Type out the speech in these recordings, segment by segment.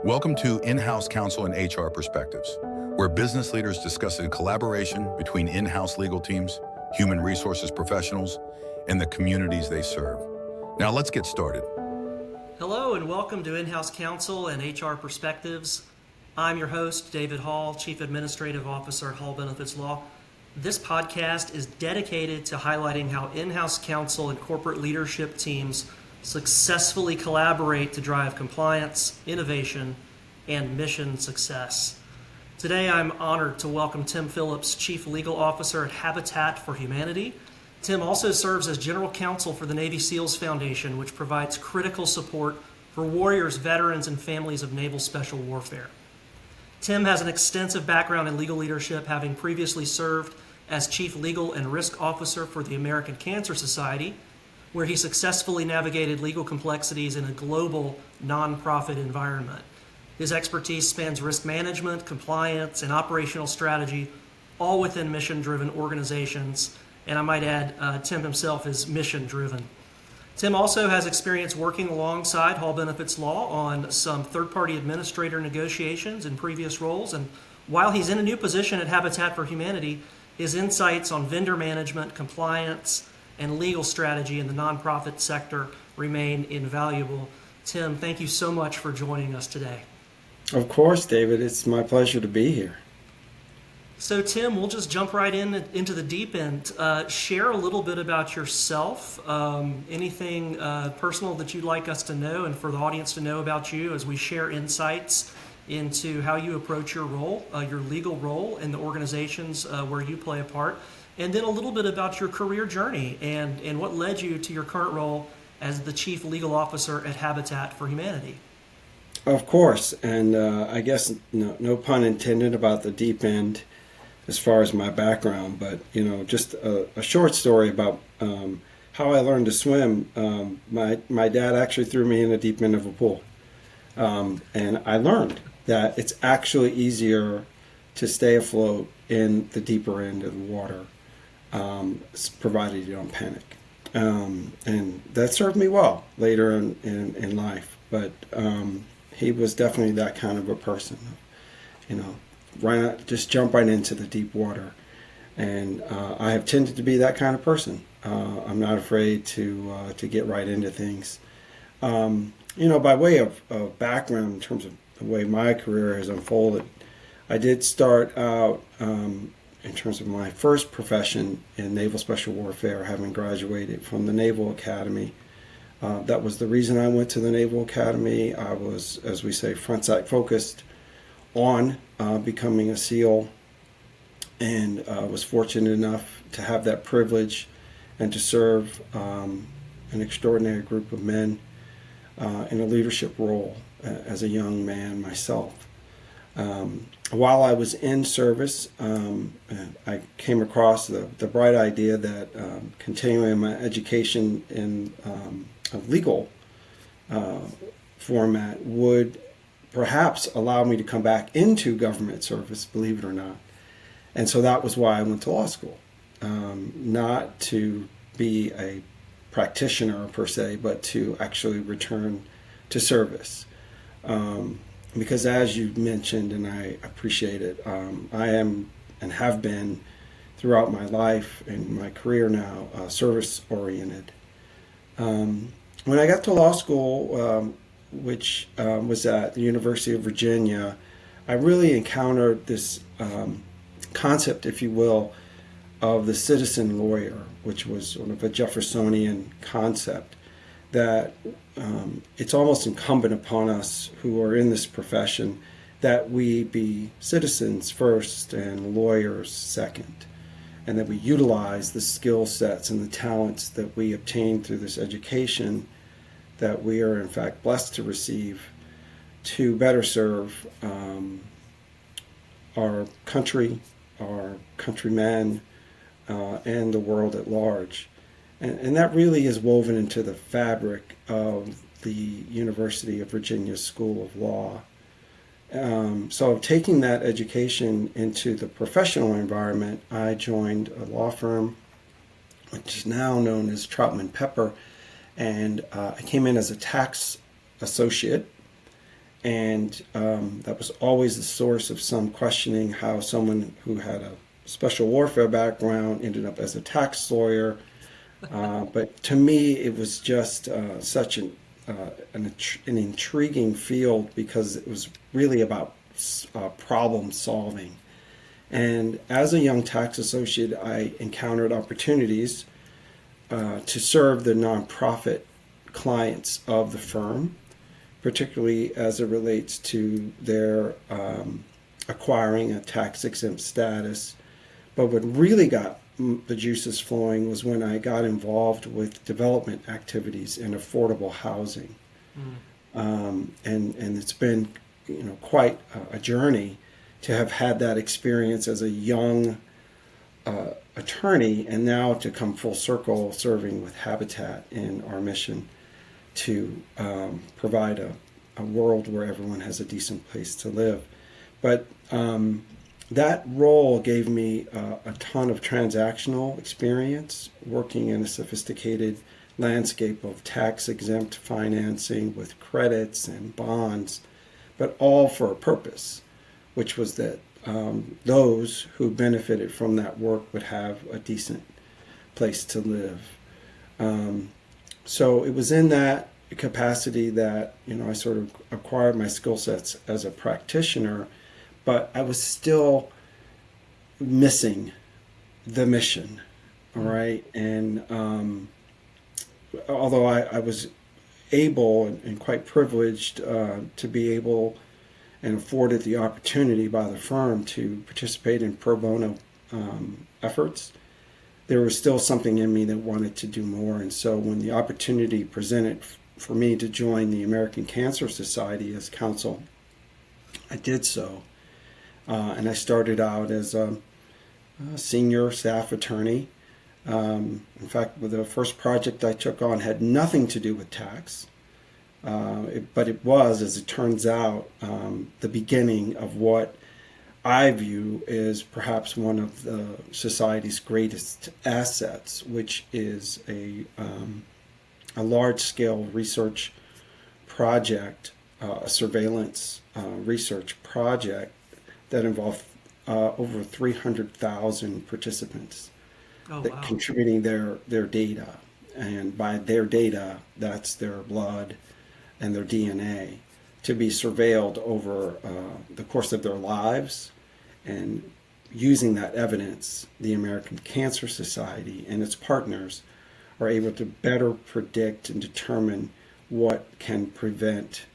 Welcome to In-House Counsel and HR Perspectives, where business leaders discuss the collaboration between in-house legal teams, human resources professionals, and the communities they serve. Now let's get started. Hello and welcome to In-House Counsel and HR Perspectives. I'm your host, David Hall, Chief Administrative Officer at Hall Benefits Law. This podcast is dedicated to highlighting how in-house counsel and corporate leadership teams successfully collaborate to drive compliance, innovation, and mission success. Today I'm honored to welcome Tim Phillips, Chief Legal Officer at Habitat for Humanity. Tim also serves as General Counsel for the Navy SEALs Foundation, which provides critical support for warriors, veterans, and families of Naval Special Warfare. Tim has an extensive background in legal leadership, having previously served as Chief Legal and Risk Officer for the American Cancer Society, where he successfully navigated legal complexities in a global nonprofit environment. His expertise spans risk management, compliance, and operational strategy, all within mission-driven organizations. And I might add, Tim himself is mission-driven. Tim also has experience working alongside Hall Benefits Law on some third-party administrator negotiations in previous roles. And while he's in a new position at Habitat for Humanity, his insights on vendor management, compliance, and legal strategy in the nonprofit sector remain invaluable. Tim, thank you so much for joining us today. Of course, David. It's my pleasure to be here. So, Tim, we'll just jump right into the deep end. Share a little bit about yourself, anything personal that you'd like us to know and for the audience to know about you as we share insights into how you approach your role, your legal role in the organizations where you play a part, and then a little bit about your career journey and what led you to your current role as the Chief Legal Officer at Habitat for Humanity. Of course, and I guess no pun intended about the deep end as far as my background, but just a short story about how I learned to swim. My dad actually threw me in the deep end of a pool, and I learned that it's actually easier to stay afloat in the deeper end of the water, provided you don't panic. And that served me well later in life. But he was definitely that kind of a person. Just jump right into the deep water. And I have tended to be that kind of person. I'm not afraid to get right into things. By way of background in terms of the way my career has unfolded, I did start out in terms of my first profession in Naval Special Warfare, having graduated from the Naval Academy. That was the reason I went to the Naval Academy. I was, as we say, front sight focused on becoming a SEAL, and was fortunate enough to have that privilege and to serve an extraordinary group of men in a leadership role as a young man myself. While I was in service, I came across the bright idea that continuing my education in a legal format would perhaps allow me to come back into government service, believe it or not. And so that was why I went to law school, not to be a practitioner per se, but to actually return to service. Because as you mentioned, and I appreciate it, I am and have been throughout my life and my career now service-oriented. When I got to law school, which was at the University of Virginia, I really encountered this concept, if you will, of the citizen lawyer, which was sort of a Jeffersonian concept, that it's almost incumbent upon us who are in this profession that we be citizens first and lawyers second, and that we utilize the skill sets and the talents that we obtain through this education that we are in fact blessed to receive to better serve our country, our countrymen, and the world at large. And that really is woven into the fabric of the University of Virginia School of Law. So taking that education into the professional environment, I joined a law firm, which is now known as Troutman Pepper, and I came in as a tax associate And that was always the source of some questioning how someone who had a special warfare background ended up as a tax lawyer. But to me, it was just such an intriguing field because it was really about problem solving. And as a young tax associate, I encountered opportunities to serve the nonprofit clients of the firm, particularly as it relates to their acquiring a tax-exempt status. But what really got the juices flowing was when I got involved with development activities in affordable housing. And it's been, quite a journey to have had that experience as a young attorney, and now to come full circle serving with Habitat in our mission to provide a world where everyone has a decent place to live. But that role gave me a ton of transactional experience working in a sophisticated landscape of tax-exempt financing with credits and bonds, but all for a purpose, which was that those who benefited from that work would have a decent place to live. So it was in that capacity that, I sort of acquired my skill sets as a practitioner, but I was still missing the mission, all right? And although I was able and quite privileged to be able and afforded the opportunity by the firm to participate in pro bono efforts, there was still something in me that wanted to do more. And so when the opportunity presented for me to join the American Cancer Society as counsel, I did so. And I started out as a senior staff attorney. In fact, the first project I took on had nothing to do with tax. But it was, as it turns out, the beginning of what I view is perhaps one of the society's greatest assets, which is a large-scale research project, a surveillance research project that involved over 300,000 participants contributing their data. And by their data, that's their blood and their DNA, to be surveilled over the course of their lives. And using that evidence, the American Cancer Society and its partners are able to better predict and determine what can prevent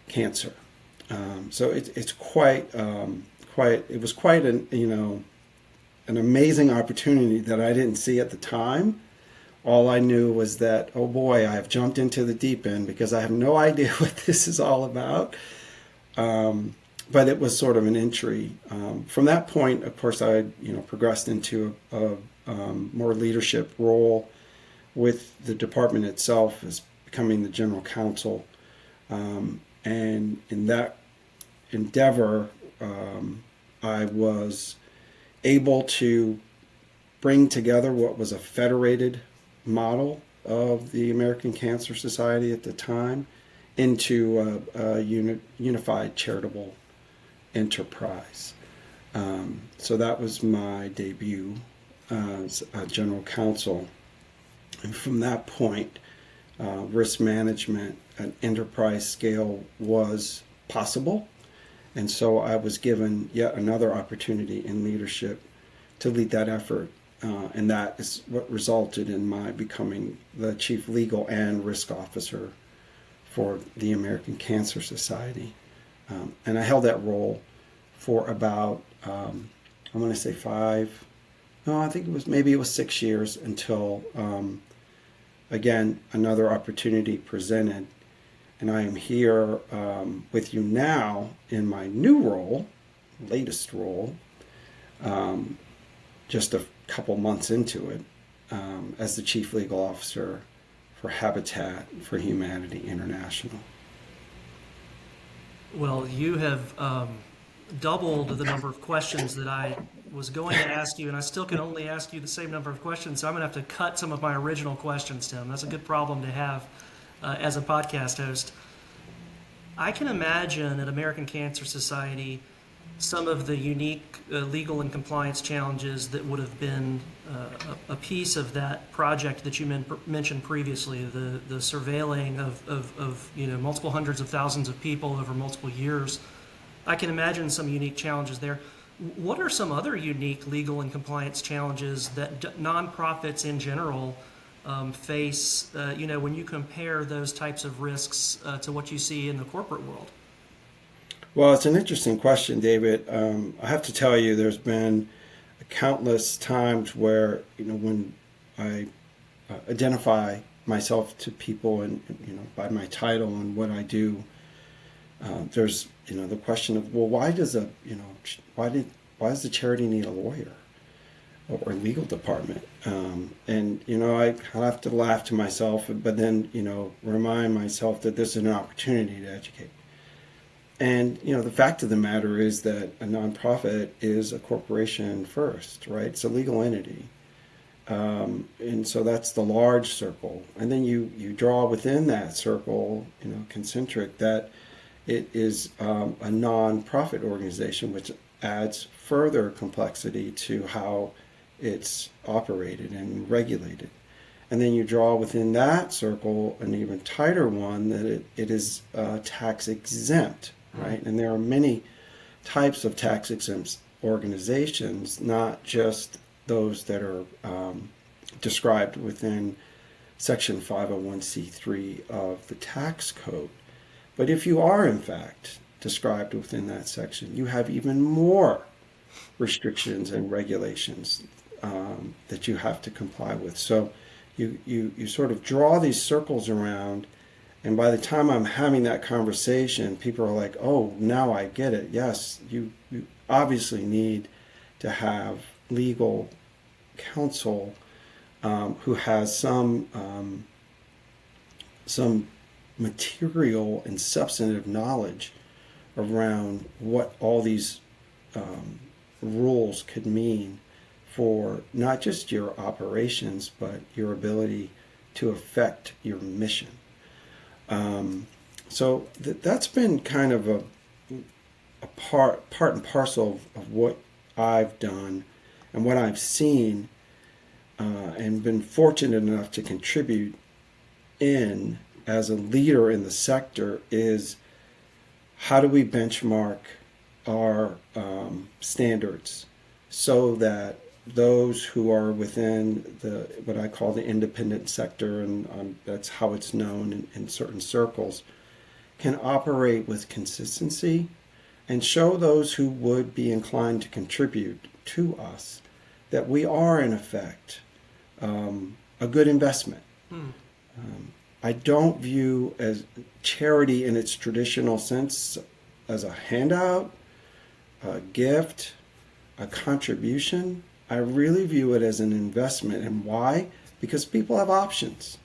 cancer. So it's quite it was quite an amazing opportunity that I didn't see at the time. All I knew was that, oh boy, I have jumped into the deep end because I have no idea what this is all about. But it was sort of an entry. From that point, of course, I progressed into a more leadership role with the department itself as becoming the general counsel. And in that endeavor, I was able to bring together what was a federated model of the American Cancer Society at the time into a unified charitable enterprise. So that was my debut as a general counsel. And from that point, risk management at enterprise scale was possible. And so I was given yet another opportunity in leadership to lead that effort. And that is what resulted in my becoming the chief legal and risk officer for the American Cancer Society. And I held that role for about, I want to say 6 years until, again, another opportunity presented. And I am here with you now in my new role, latest role, just a couple months into it, as the Chief Legal Officer for Habitat for Humanity International. Well, you have doubled the number of questions that I was going to ask you, and I still can only ask you the same number of questions, so I'm going to have to cut some of my original questions, Tim. That's a good problem to have as a podcast host. I can imagine at American Cancer Society some of the unique legal and compliance challenges that would have been a piece of that project that you mentioned previously, the surveilling of multiple hundreds of thousands of people over multiple years. I can imagine some unique challenges there. What are some other unique legal and compliance challenges that nonprofits in general face, when you compare those types of risks to what you see in the corporate world? Well, it's an interesting question, David. I have to tell you, there's been countless times where, when I identify myself to people and, by my title and what I do, there's, the question of, well, why does why does the charity need a lawyer or legal department? And, I kind of have to laugh to myself, but then, remind myself that this is an opportunity to educate. And, the fact of the matter is that a nonprofit is a corporation first, right? It's a legal entity. And so that's the large circle. And then you draw within that circle, concentric, that it is a nonprofit organization, which adds further complexity to how it's operated and regulated. And then you draw within that circle an even tighter one, that it is tax exempt, right? And there are many types of tax exempt organizations, not just those that are described within Section 501c3 of the tax code. But if you are, in fact, described within that section, you have even more restrictions and regulations that you have to comply with. So you sort of draw these circles around, and by the time I'm having that conversation, people are like, oh, now I get it. Yes, you obviously need to have legal counsel who has some material and substantive knowledge around what all these rules could mean for not just your operations, but your ability to affect your mission. So that's been kind of a part and parcel of what I've done and what I've seen, and been fortunate enough to contribute in as a leader in the sector, is how do we benchmark our standards so that those who are within what I call the independent sector, and that's how it's known in certain circles, can operate with consistency and show those who would be inclined to contribute to us that we are, in effect, a good investment. I don't view as charity in its traditional sense as a handout, a gift, a contribution. I really view it as an investment. And why? Because people have options.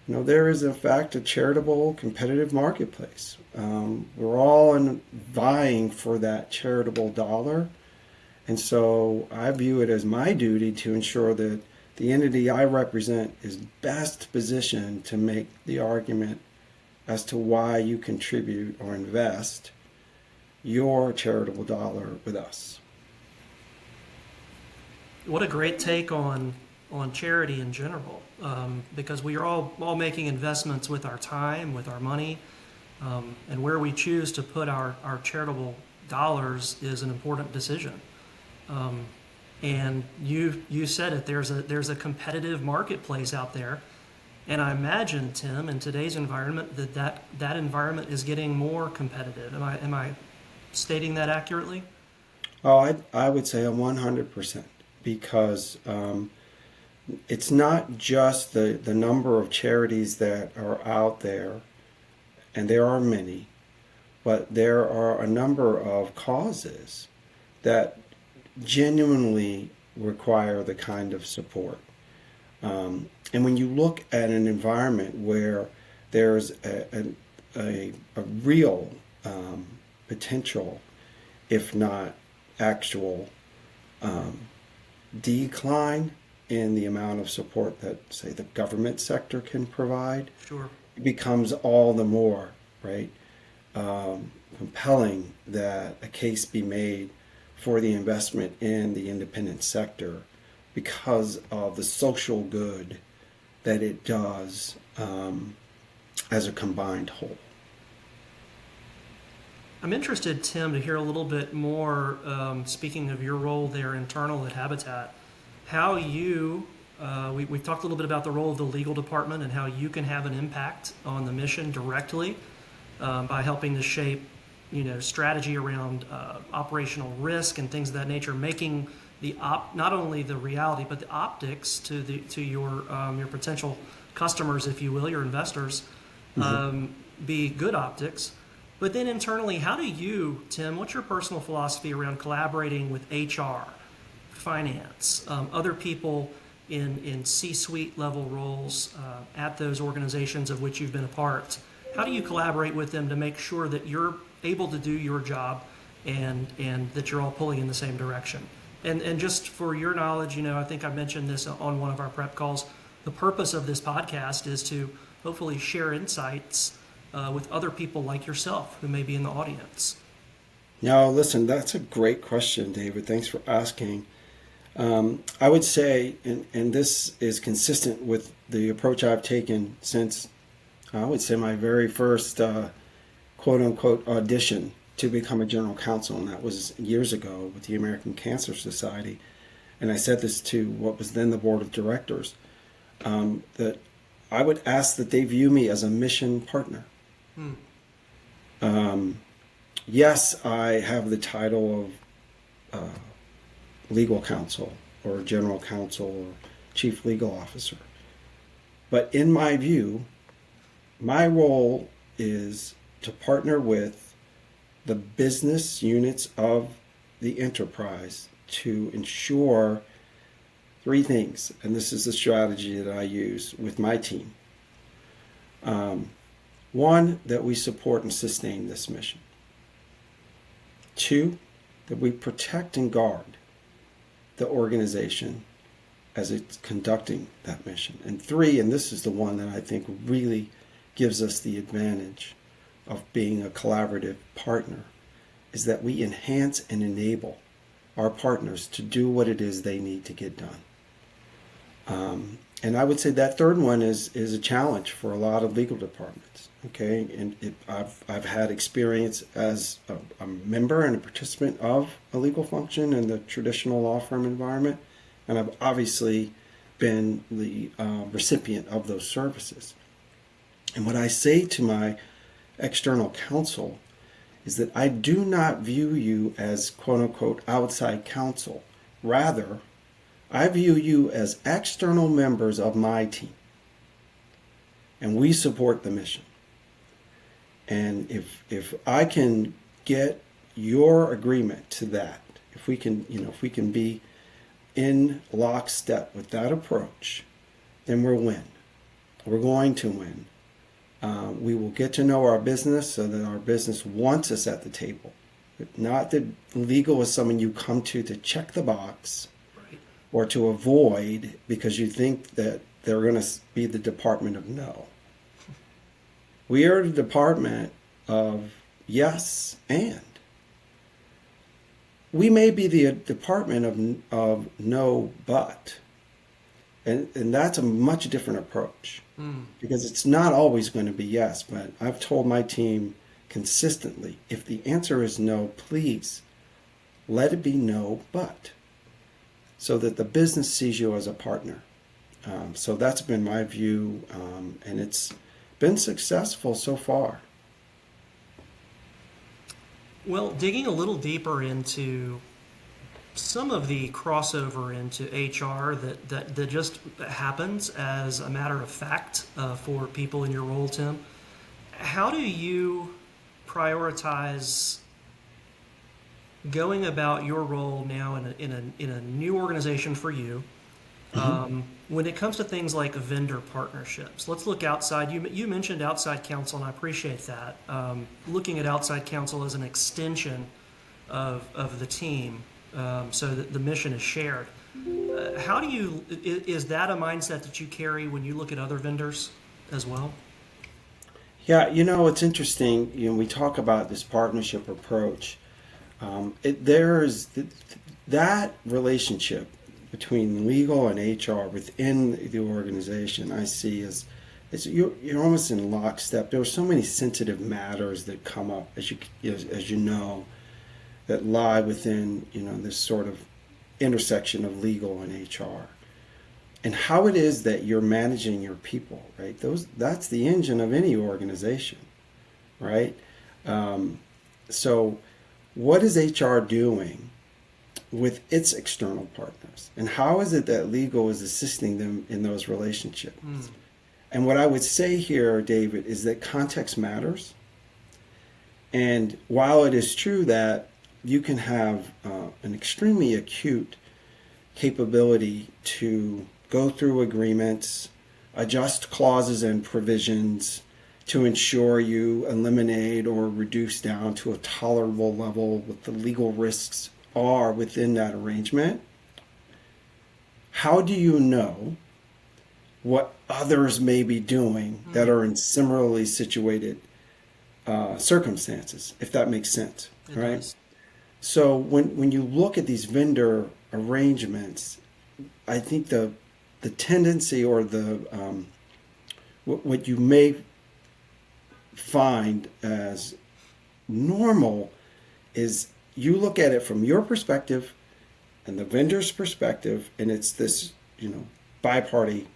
There is, in fact, a charitable competitive marketplace. We're all vying for that charitable dollar. And so I view it as my duty to ensure that the entity I represent is best positioned to make the argument as to why you contribute or invest your charitable dollar with us. What a great take on charity in general, because we are all making investments with our time, with our money, and where we choose to put our charitable dollars is an important decision. And you said it. There's a competitive marketplace out there, and I imagine, Tim, in today's environment, that environment is getting more competitive. Am I stating that accurately? Oh, I would say 100%, because it's not just the number of charities that are out there, and there are many, but there are a number of causes that genuinely require the kind of support. And when you look at an environment where there's a real potential, if not actual, decline in the amount of support that, say, the government sector can provide, Sure. it becomes all the more, right, compelling that a case be made for the investment in the independent sector because of the social good that it does as a combined whole. I'm interested, Tim, to hear a little bit more, speaking of your role there internal at Habitat, how you, we've talked a little bit about the role of the legal department and how you can have an impact on the mission directly by helping to shape, strategy around operational risk and things of that nature, making not only the reality but the optics to your potential customers, if you will, your investors, be good optics. But then internally, how do you, Tim, what's your personal philosophy around collaborating with HR, finance, other people in C-suite level roles at those organizations of which you've been a part? How do you collaborate with them to make sure that you're able to do your job and that you're all pulling in the same direction? And just for your knowledge, I think I mentioned this on one of our prep calls. The purpose of this podcast is to hopefully share insights with other people like yourself who may be in the audience. Now, listen, that's a great question, David. Thanks for asking. I would say, and this is consistent with the approach I've taken since, I would say, my very first quote-unquote audition to become a general counsel, and that was years ago with the American Cancer Society. And I said this to what was then the board of directors, that I would ask that they view me as a mission partner. Yes, I have the title of legal counsel or general counsel or chief legal officer. But in my view, my role is to partner with the business units of the enterprise to ensure three things, and this is the strategy that I use with my team. One, that we support and sustain this mission. Two, that we protect and guard the organization as it's conducting that mission. And three, and this is the one that I think really gives us the advantage of being a collaborative partner, is that we enhance and enable our partners to do what it is they need to get done. And I would say that third one is a challenge for a lot of legal departments. Okay, and I've had experience as a member and a participant of a legal function in the traditional law firm environment, and I've obviously been the recipient of those services. And what I say to my external counsel is that I do not view you as quote-unquote outside counsel. Rather, I view you as external members of my team, and we support the mission. And if I can get your agreement to that, if we can be in lockstep with that approach, then we'll win. We're going to win. We will get to know our business so that our business wants us at the table. Not that legal is someone you come to check the box, right, or to avoid because you think that they're going to be the department of no. We are the department of yes and. We may be the department of no but. And that's a much different approach because it's not always going to be yes. But I've told my team consistently, if the answer is no, please let it be no but, so that the business sees you as a partner. So that's been my view, and it's been successful so far. Well, digging a little deeper into some of the crossover into HR that just happens as a matter of fact for people in your role, Tim, how do you prioritize going about your role now in a new organization for you? When it comes to things like vendor partnerships, let's look outside. You mentioned outside counsel, and I appreciate that. Looking at outside counsel as an extension of the team, so that the mission is shared. How do you? Is that a mindset that you carry when you look at other vendors as well? Yeah, it's interesting. We talk about this partnership approach. There's that relationship between legal and HR within the organization. I see as you're almost in lockstep. There are so many sensitive matters that come up, as you know, that lie within this sort of intersection of legal and HR, and how it is that you're managing your people, right? That's the engine of any organization, right? So what is HR doing with its external partners, and how is it that legal is assisting them in those relationships? And what I would say here, David, is that context matters. And while it is true that you can have an extremely acute capability to go through agreements, adjust clauses and provisions to ensure you eliminate or reduce down to a tolerable level what the legal risks are within that arrangement, how do you know what others may be doing that are in similarly situated circumstances, if that makes sense, It right? does. So when you look at these vendor arrangements, I think the tendency or the what you may find as normal is you look at it from your perspective and the vendor's perspective, and it's this bi-party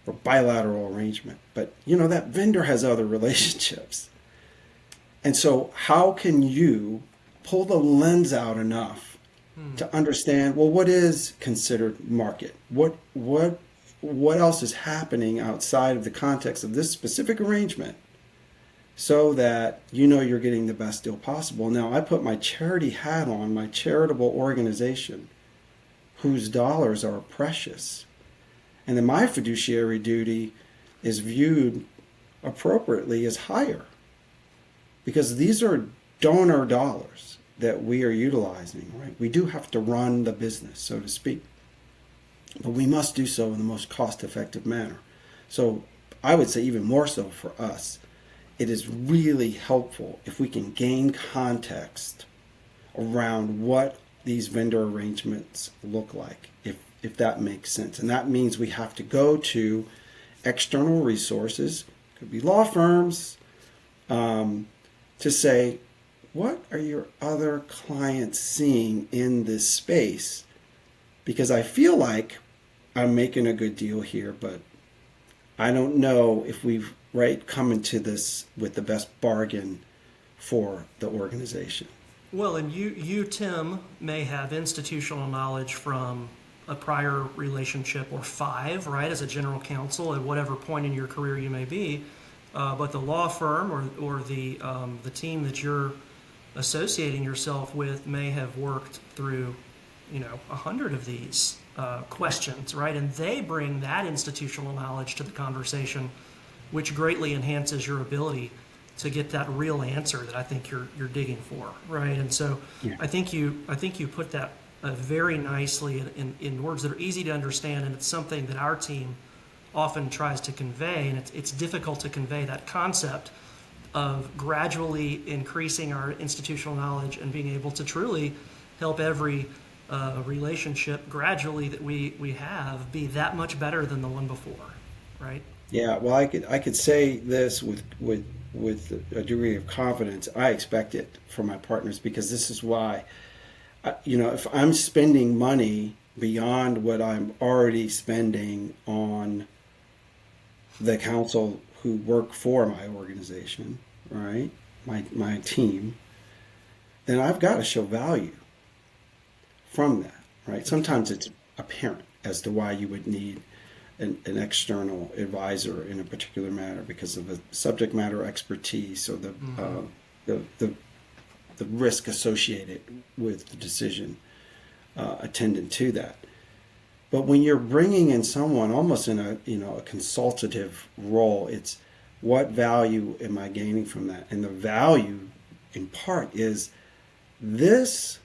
or bilateral arrangement. But that vendor has other relationships, and so how can you pull the lens out enough to understand, well, what is considered market? What else is happening outside of the context of this specific arrangement, so that you're getting the best deal possible? Now, I put my charity hat on, my charitable organization, whose dollars are precious. And then my fiduciary duty is viewed appropriately as higher, because these are donor dollars that we are utilizing, right? We do have to run the business, so to speak, but we must do so in the most cost-effective manner. So I would say even more so for us, it is really helpful if we can gain context around what these vendor arrangements look like, if that makes sense. And that means we have to go to external resources, could be law firms, to say, what are your other clients seeing in this space? Because I feel like I'm making a good deal here, but I don't know if we've come into this with the best bargain for the organization. Well, and you, Tim, may have institutional knowledge from a prior relationship or 5, right, as a general counsel at whatever point in your career you may be. But the law firm or the team that you're associating yourself with may have worked through, 100 of these questions, right? And they bring that institutional knowledge to the conversation, which greatly enhances your ability to get that real answer that I think you're digging for, right? And so Yeah. I think you put that very nicely in words that are easy to understand, and it's something that our team often tries to convey, and it's difficult to convey that concept of gradually increasing our institutional knowledge and being able to truly help every relationship gradually that we have be that much better than the one before, right? Yeah, well, I could say this with a degree of confidence. I expect it from my partners, because this is why, if I'm spending money beyond what I'm already spending on the counsel who work for my organization, right, my team, then I've got to show value from that, right? Sometimes it's apparent as to why you would need an external advisor in a particular matter because of the subject matter expertise or the risk associated with the decision attendant to that. But when you're bringing in someone almost in a consultative role, it's what value am I gaining from that? And the value, in part, is this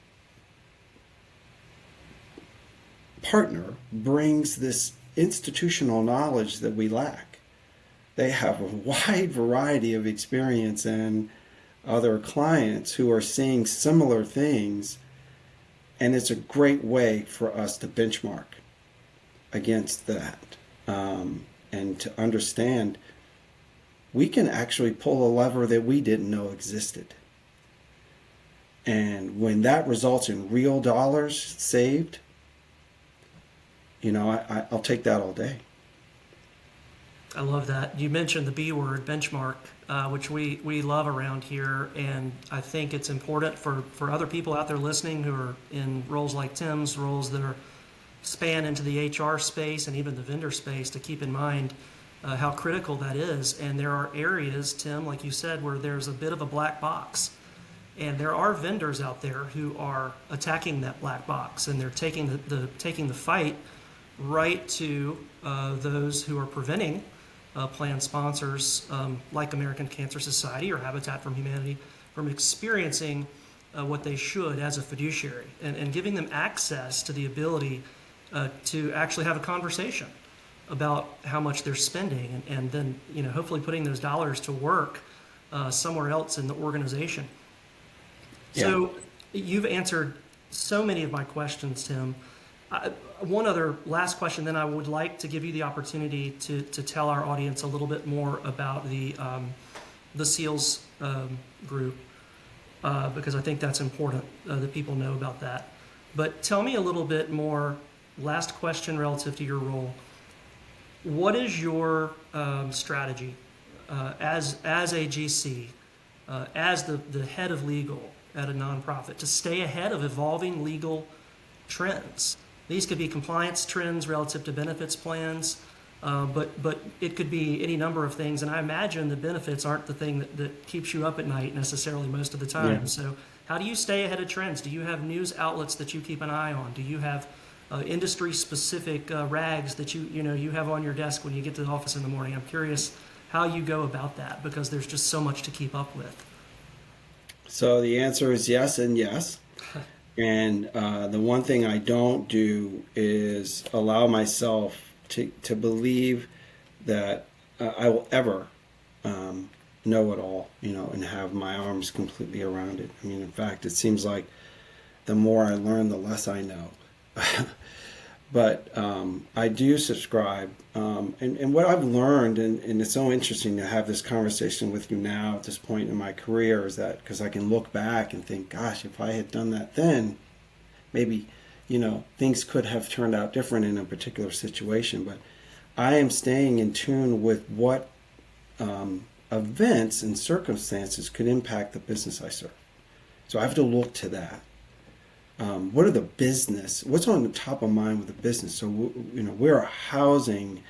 partner brings this institutional knowledge that we lack. they have a wide variety of experience and other clients who are seeing similar things. And it's a great way for us to benchmark against that, and to understand we can actually pull a lever that we didn't know existed. And when that results in real dollars saved, I'll take that all day. I love that. You mentioned the B word, benchmark, which we love around here. And I think it's important for other people out there listening who are in roles like Tim's, roles that are span into the HR space and even the vendor space, to keep in mind how critical that is. And there are areas, Tim, like you said, where there's a bit of a black box. And there are vendors out there who are attacking that black box, and they're taking the fight right to those who are preventing plan sponsors like American Cancer Society or Habitat for Humanity from experiencing what they should as a fiduciary, and giving them access to the ability to actually have a conversation about how much they're spending, and then hopefully putting those dollars to work somewhere else in the organization. Yeah. So you've answered so many of my questions, Tim. One other last question, then I would like to give you the opportunity to tell our audience a little bit more about the SEALs group, because I think that's important that people know about that. But tell me a little bit more, last question relative to your role. What is your strategy as a GC, as the head of legal at a nonprofit, to stay ahead of evolving legal trends? These could be compliance trends relative to benefits plans, but it could be any number of things. And I imagine the benefits aren't the thing that keeps you up at night necessarily most of the time. Yeah. So how do you stay ahead of trends? Do you have news outlets that you keep an eye on? Do you have industry-specific rags that you have on your desk when you get to the office in the morning? I'm curious how you go about that, because there's just so much to keep up with. So the answer is yes and yes. And the one thing I don't do is allow myself to believe that I will ever know it all, and have my arms completely around it. I mean, in fact, it seems like the more I learn, the less I know. But I do subscribe. And what I've learned, and it's so interesting to have this conversation with you now at this point in my career, is that because I can look back and think, gosh, if I had done that then, maybe, things could have turned out different in a particular situation. But I am staying in tune with what events and circumstances could impact the business I serve. So I have to look to that. What are the business? What's on the top of mind with the business? So we're a housing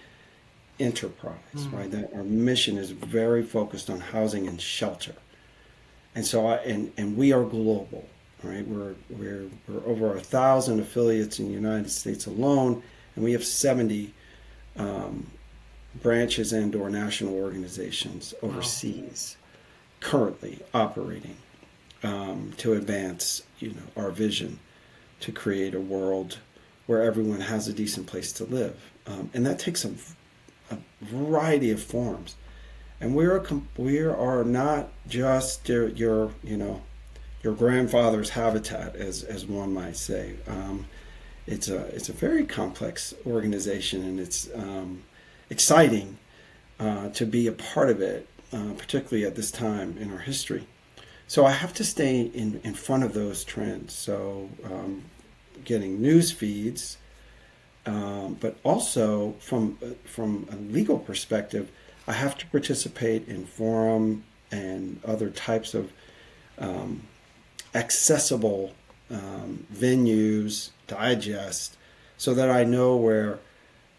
enterprise, right? That our mission is very focused on housing and shelter, and so and we are global, right? We're over 1,000 affiliates in the United States alone, and we have 70 branches and/or national organizations overseas, currently operating. To advance, our vision to create a world where everyone has a decent place to live, and that takes a variety of forms. And we are not just your grandfather's habitat, as one might say. It's a very complex organization, and it's exciting to be a part of it, particularly at this time in our history. So I have to stay in front of those trends. So getting news feeds, but also from a legal perspective, I have to participate in forum and other types of accessible venues, digest, so that I know where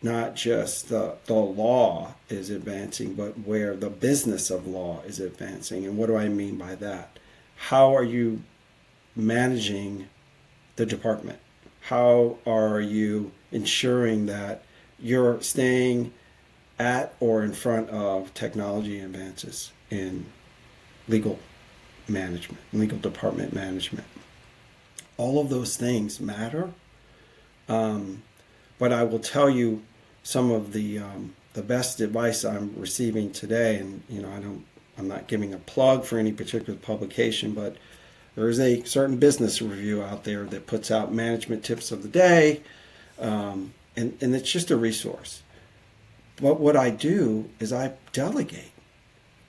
not just the law is advancing, but where the business of law is advancing. And what do I mean by that? How are you managing the department? How are you ensuring that you're staying at or in front of technology advances in legal management, legal department management? All of those things matter. But I will tell you some of the the best advice I'm receiving today, and I'm not giving a plug for any particular publication, but there is a certain business review out there that puts out management tips of the day, and it's just a resource. But what I do is I delegate.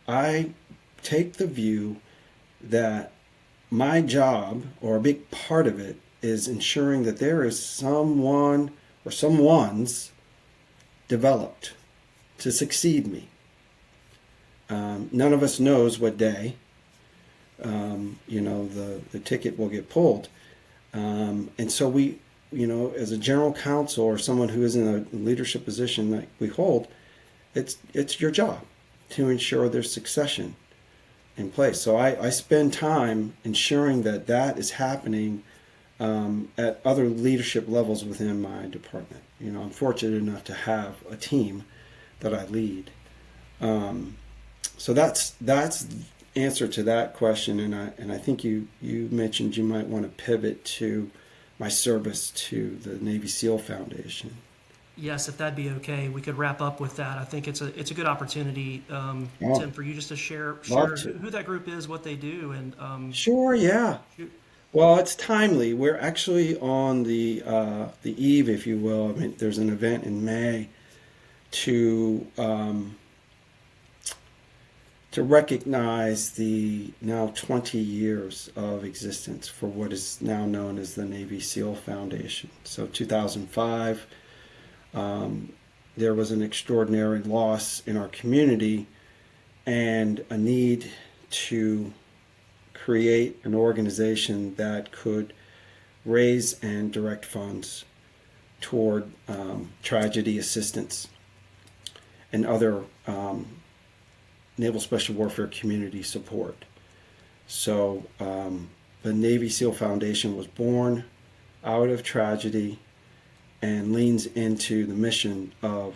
I take the view that my job, or a big part of it, is ensuring that there is someone or someone's developed to succeed me. None of us knows what day, the ticket will get pulled. And so we, as a general counsel or someone who is in a leadership position that we hold, it's your job to ensure there's succession in place. So I spend time ensuring that is happening at other leadership levels within my department. I'm fortunate enough to have a team that I lead. So that's the answer to that question, and I think you mentioned you might want to pivot to my service to the Navy SEAL Foundation. Yes, if that'd be okay, we could wrap up with that. I think it's a good opportunity, Tim, for you just to share who that group is, what they do, and Sure, yeah. Well, it's timely. We're actually on the eve, if you will. I mean, there's an event in May to recognize the now 20 years of existence for what is now known as the Navy SEAL Foundation. So 2005, there was an extraordinary loss in our community and a need to create an organization that could raise and direct funds toward tragedy assistance and other Naval Special Warfare community support. So the Navy SEAL Foundation was born out of tragedy and leans into the mission of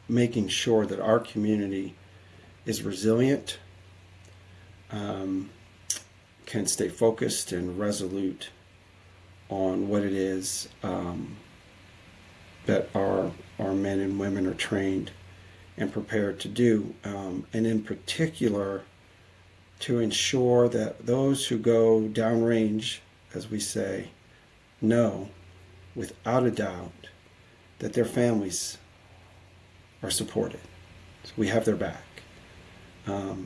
making sure that our community is resilient, can stay focused and resolute on what it is that our men and women are trained and prepared to do, and in particular to ensure that those who go downrange, as we say, know without a doubt that their families are supported. So we have their back,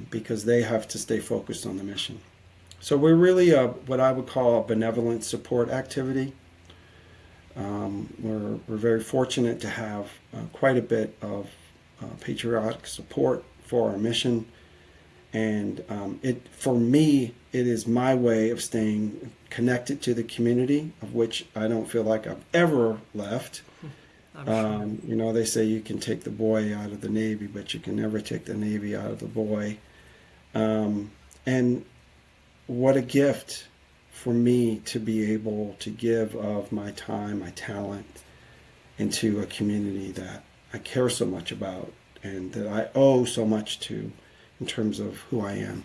because they have to stay focused on the mission. So we're really what I would call a benevolent support activity. We're very fortunate to have quite a bit of patriotic support for our mission, and for me, it is my way of staying connected to the community, of which I don't feel like I've ever left. Sure. They say you can take the boy out of the Navy, but you can never take the Navy out of the boy. And what a gift for me to be able to give of my time, my talent, into a community that I care so much about and that I owe so much to in terms of who I am.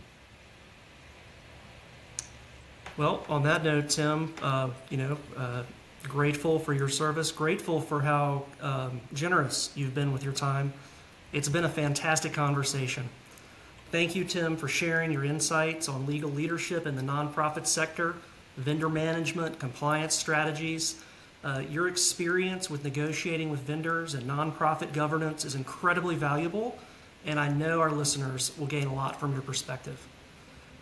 Well, on that note, Tim, grateful for your service, grateful for how generous you've been with your time. It's been a fantastic conversation. Thank you, Tim, for sharing your insights on legal leadership in the nonprofit sector, vendor management, compliance strategies. Your experience with negotiating with vendors and nonprofit governance is incredibly valuable, and I know our listeners will gain a lot from your perspective.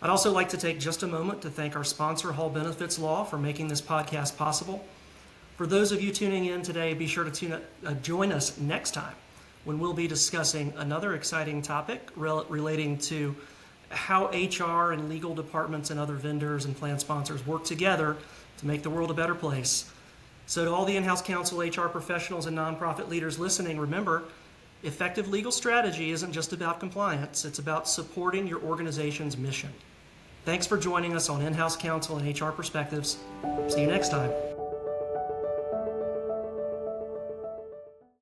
I'd also like to take just a moment to thank our sponsor, Hall Benefits Law, for making this podcast possible. For those of you tuning in today, be sure to join us next time when we'll be discussing another exciting topic relating to how HR and legal departments and other vendors and plan sponsors work together to make the world a better place. So to all the in-house counsel, HR professionals, and nonprofit leaders listening, remember, effective legal strategy isn't just about compliance, it's about supporting your organization's mission. Thanks for joining us on In-House Counsel and HR Perspectives. See you next time.